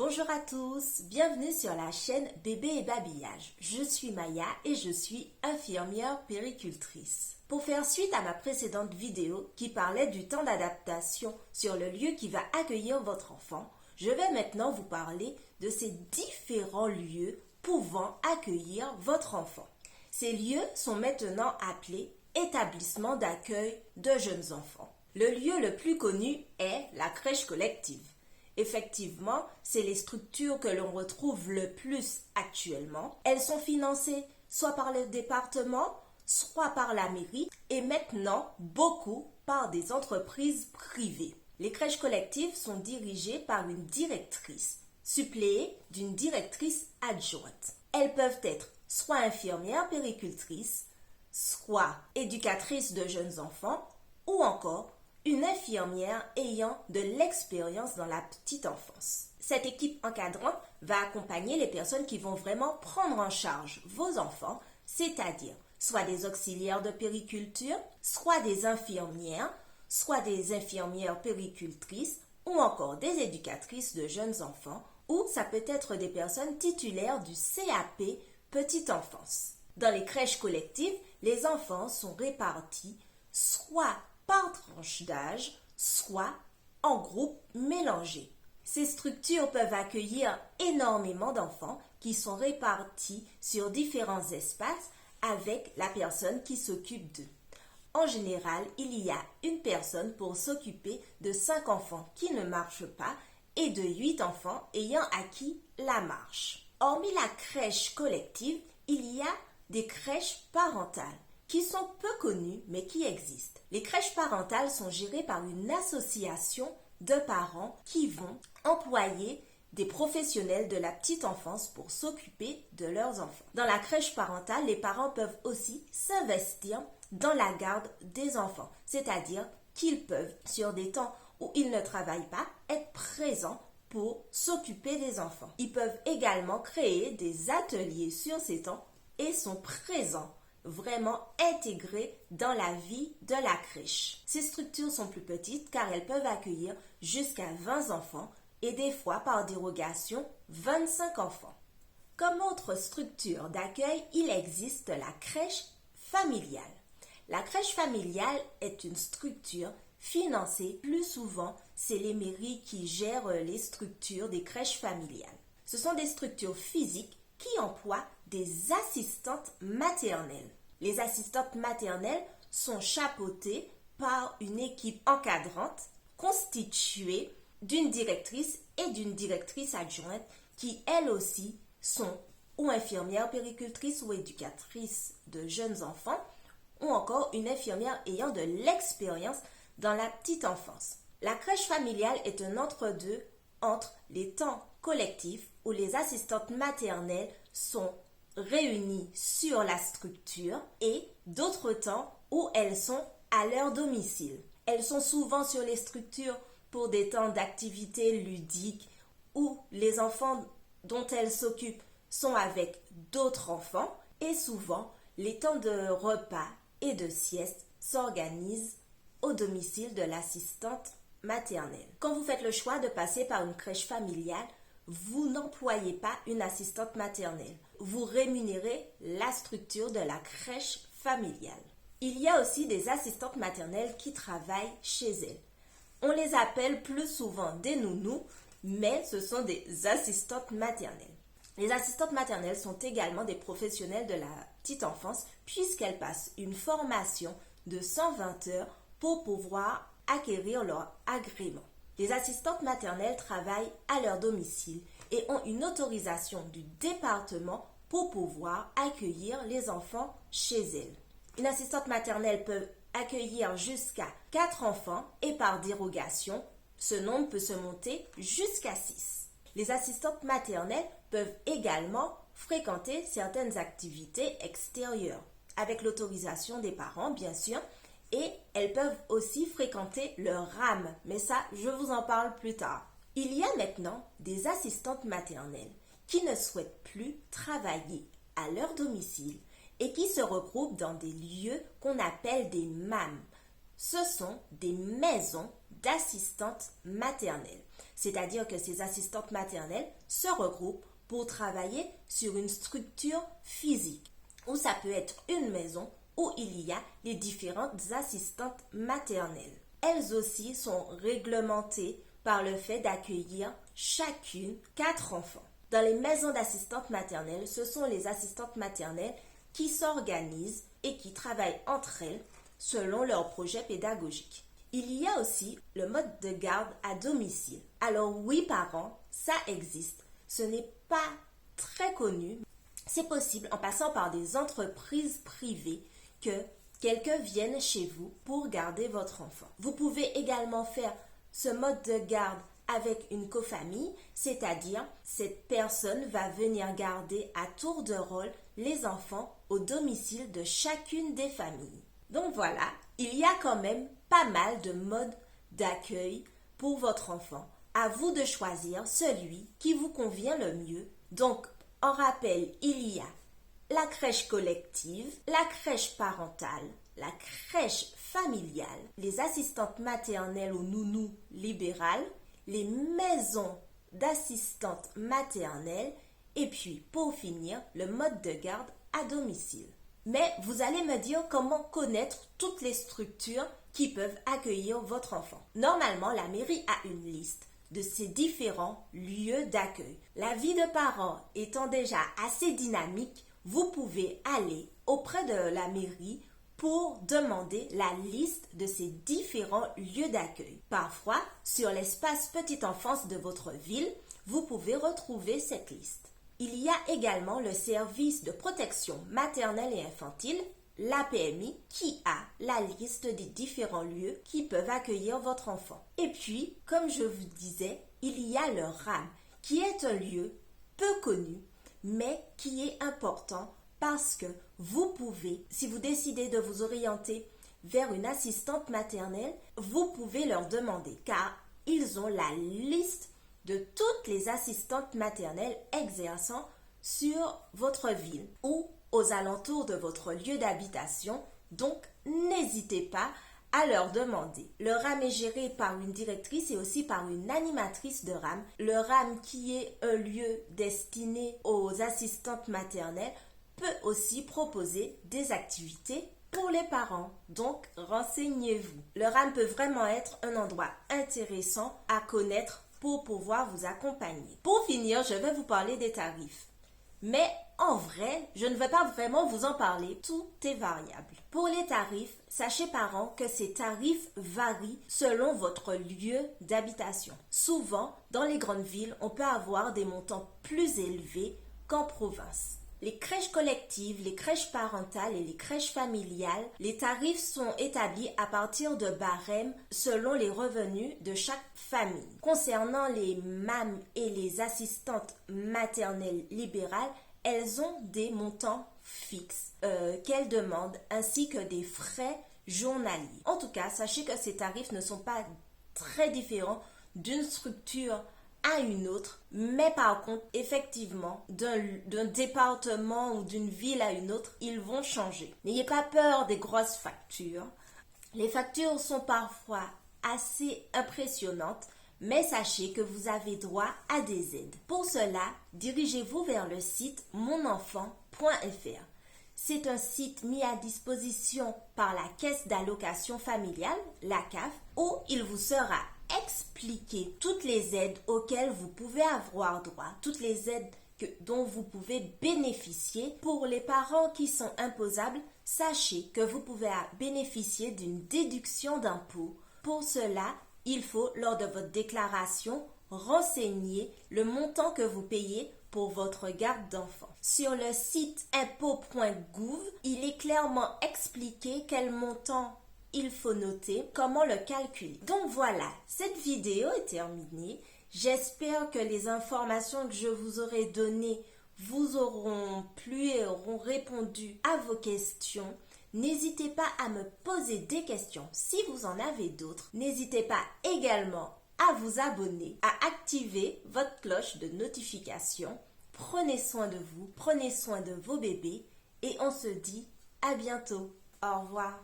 Bonjour à tous, bienvenue sur la chaîne Bébé et Babillage. Je suis Maya et je suis infirmière puéricultrice. Pour faire suite à ma précédente vidéo qui parlait du temps d'adaptation sur le lieu qui va accueillir votre enfant, je vais maintenant vous parler de ces différents lieux pouvant accueillir votre enfant. Ces lieux sont maintenant appelés établissements d'accueil de jeunes enfants. Le lieu le plus connu est la crèche collective. Effectivement, c'est les structures que l'on retrouve le plus actuellement. Elles sont financées soit par le département, soit par la mairie et maintenant beaucoup par des entreprises privées. Les crèches collectives sont dirigées par une directrice, suppléée d'une directrice adjointe. Elles peuvent être soit infirmières puéricultrices, soit éducatrices de jeunes enfants ou encore une infirmière ayant de l'expérience dans la petite enfance. Cette équipe encadrante va accompagner les personnes qui vont vraiment prendre en charge vos enfants, c'est-à-dire soit des auxiliaires de puériculture, soit des infirmières puéricultrices ou encore des éducatrices de jeunes enfants, ou ça peut être des personnes titulaires du CAP petite enfance. Dans les crèches collectives, les enfants sont répartis soit par tranche d'âge, soit en groupe mélangé. Ces structures peuvent accueillir énormément d'enfants qui sont répartis sur différents espaces avec la personne qui s'occupe d'eux. En général, il y a une personne pour s'occuper de 5 enfants qui ne marchent pas et de 8 enfants ayant acquis la marche. Hormis la crèche collective, il y a des crèches parentales qui sont peu connues mais qui existent. Les crèches parentales sont gérées par une association de parents qui vont employer des professionnels de la petite enfance pour s'occuper de leurs enfants. Dans la crèche parentale, les parents peuvent aussi s'investir dans la garde des enfants, c'est-à-dire qu'ils peuvent, sur des temps où ils ne travaillent pas, être présents pour s'occuper des enfants. Ils peuvent également créer des ateliers sur ces temps et sont présents, vraiment intégrés dans la vie de la crèche. Ces structures sont plus petites car elles peuvent accueillir jusqu'à 20 enfants et des fois, par dérogation, 25 enfants. Comme autre structure d'accueil, il existe la crèche familiale. La crèche familiale est une structure financée. Plus souvent, c'est les mairies qui gèrent les structures des crèches familiales. Ce sont des structures physiques qui emploient des assistantes maternelles. Les assistantes maternelles sont chapeautées par une équipe encadrante constituée d'une directrice et d'une directrice adjointe qui, elles aussi, sont ou infirmières puéricultrices ou éducatrices de jeunes enfants ou encore une infirmière ayant de l'expérience dans la petite enfance. La crèche familiale est un entre-deux entre les temps collectifs où les assistantes maternelles sont réunies sur la structure et d'autres temps où elles sont à leur domicile. Elles sont souvent sur les structures pour des temps d'activités ludiques où les enfants dont elles s'occupent sont avec d'autres enfants et souvent les temps de repas et de sieste s'organisent au domicile de l'assistante maternelle. Quand vous faites le choix de passer par une crèche familiale, vous n'employez pas une assistante maternelle. Vous rémunérez la structure de la crèche familiale. Il y a aussi des assistantes maternelles qui travaillent chez elles. On les appelle plus souvent des nounous, mais ce sont des assistantes maternelles. Les assistantes maternelles sont également des professionnels de la petite enfance puisqu'elles passent une formation de 120 heures pour pouvoir acquérir leur agrément. Les assistantes maternelles travaillent à leur domicile et ont une autorisation du département pour pouvoir accueillir les enfants chez elles. Une assistante maternelle peut accueillir jusqu'à 4 enfants et par dérogation, ce nombre peut se monter jusqu'à 6. Les assistantes maternelles peuvent également fréquenter certaines activités extérieures, avec l'autorisation des parents bien sûr, et elles peuvent aussi fréquenter leur RAM, mais ça, je vous en parle plus tard. Il y a maintenant des assistantes maternelles qui ne souhaitent plus travailler à leur domicile et qui se regroupent dans des lieux qu'on appelle des MAM. Ce sont des maisons d'assistantes maternelles. c'est-à-dire que ces assistantes maternelles se regroupent pour travailler sur une structure physique, ou ça peut être une maison où il y a les différentes assistantes maternelles. Elles aussi sont réglementées par le fait d'accueillir chacune 4 enfants. Dans les maisons d'assistantes maternelles, ce sont les assistantes maternelles qui s'organisent et qui travaillent entre elles selon leur projet pédagogique. Il y a aussi le mode de garde à domicile. Alors oui, parents, ça existe. Ce n'est pas très connu. C'est possible en passant par des entreprises privées que quelqu'un vienne chez vous pour garder votre enfant. Vous pouvez également faire ce mode de garde avec une cofamille, c'est-à-dire cette personne va venir garder à tour de rôle les enfants au domicile de chacune des familles. Donc voilà, il y a quand même pas mal de modes d'accueil pour votre enfant. À vous de choisir celui qui vous convient le mieux. Donc, en rappel, il y a la crèche collective, la crèche parentale, la crèche familiale, les assistantes maternelles ou nounous libérales, les maisons d'assistantes maternelles et puis, pour finir, le mode de garde à domicile. Mais vous allez me dire comment connaître toutes les structures qui peuvent accueillir votre enfant. Normalement, la mairie a une liste de ces différents lieux d'accueil. La vie de parents étant déjà assez dynamique, vous pouvez aller auprès de la mairie pour demander la liste de ces différents lieux d'accueil. Parfois, sur l'espace petite enfance de votre ville, vous pouvez retrouver cette liste. Il y a également le service de protection maternelle et infantile, l'APMI, qui a la liste des différents lieux qui peuvent accueillir votre enfant. Et puis, comme je vous disais, il y a le RAM, qui est un lieu peu connu, mais qui est important parce que vous pouvez, si vous décidez de vous orienter vers une assistante maternelle, vous pouvez leur demander, car ils ont la liste de toutes les assistantes maternelles exerçant sur votre ville ou aux alentours de votre lieu d'habitation. Donc, n'hésitez pas à leur demander. Le RAM est géré par une directrice et aussi par une animatrice de RAM. Le RAM, qui est un lieu destiné aux assistantes maternelles, peut aussi proposer des activités pour les parents. Donc, renseignez-vous. Le RAM peut vraiment être un endroit intéressant à connaître pour pouvoir vous accompagner. Pour finir, je vais vous parler des tarifs. Mais en vrai, je ne vais pas vraiment vous en parler. Tout est variable. Pour les tarifs, sachez parents que ces tarifs varient selon votre lieu d'habitation. Souvent, dans les grandes villes, on peut avoir des montants plus élevés qu'en province. Les crèches collectives, les crèches parentales et les crèches familiales, les tarifs sont établis à partir de barèmes selon les revenus de chaque famille. Concernant les MAM et les assistantes maternelles libérales, elles ont des montants fixes qu'elles demandent ainsi que des frais journaliers. En tout cas, sachez que ces tarifs ne sont pas très différents d'une structure à une autre, mais par contre, effectivement, d'un département ou d'une ville à une autre, ils vont changer. N'ayez pas peur des grosses factures. Les factures sont parfois assez impressionnantes, mais sachez que vous avez droit à des aides. Pour cela, dirigez-vous vers le site monenfant.fr. C'est un site mis à disposition par la Caisse d'allocation familiale, la CAF, où il vous sera expliqué toutes les aides auxquelles vous pouvez avoir droit, toutes les aides dont vous pouvez bénéficier. Pour les parents qui sont imposables, sachez que vous pouvez bénéficier d'une déduction d'impôt. Pour cela, il faut, lors de votre déclaration, renseigner le montant que vous payez pour votre garde d'enfant. Sur le site impôt.gouv, il est clairement expliqué quel montant il faut noter, comment le calculer. Donc voilà, cette vidéo est terminée. J'espère que les informations que je vous aurai données vous auront plu et auront répondu à vos questions. N'hésitez pas à me poser des questions si vous en avez d'autres. N'hésitez pas également à vous abonner, à activer votre cloche de notification. Prenez soin de vous, prenez soin de vos bébés et on se dit à bientôt. Au revoir.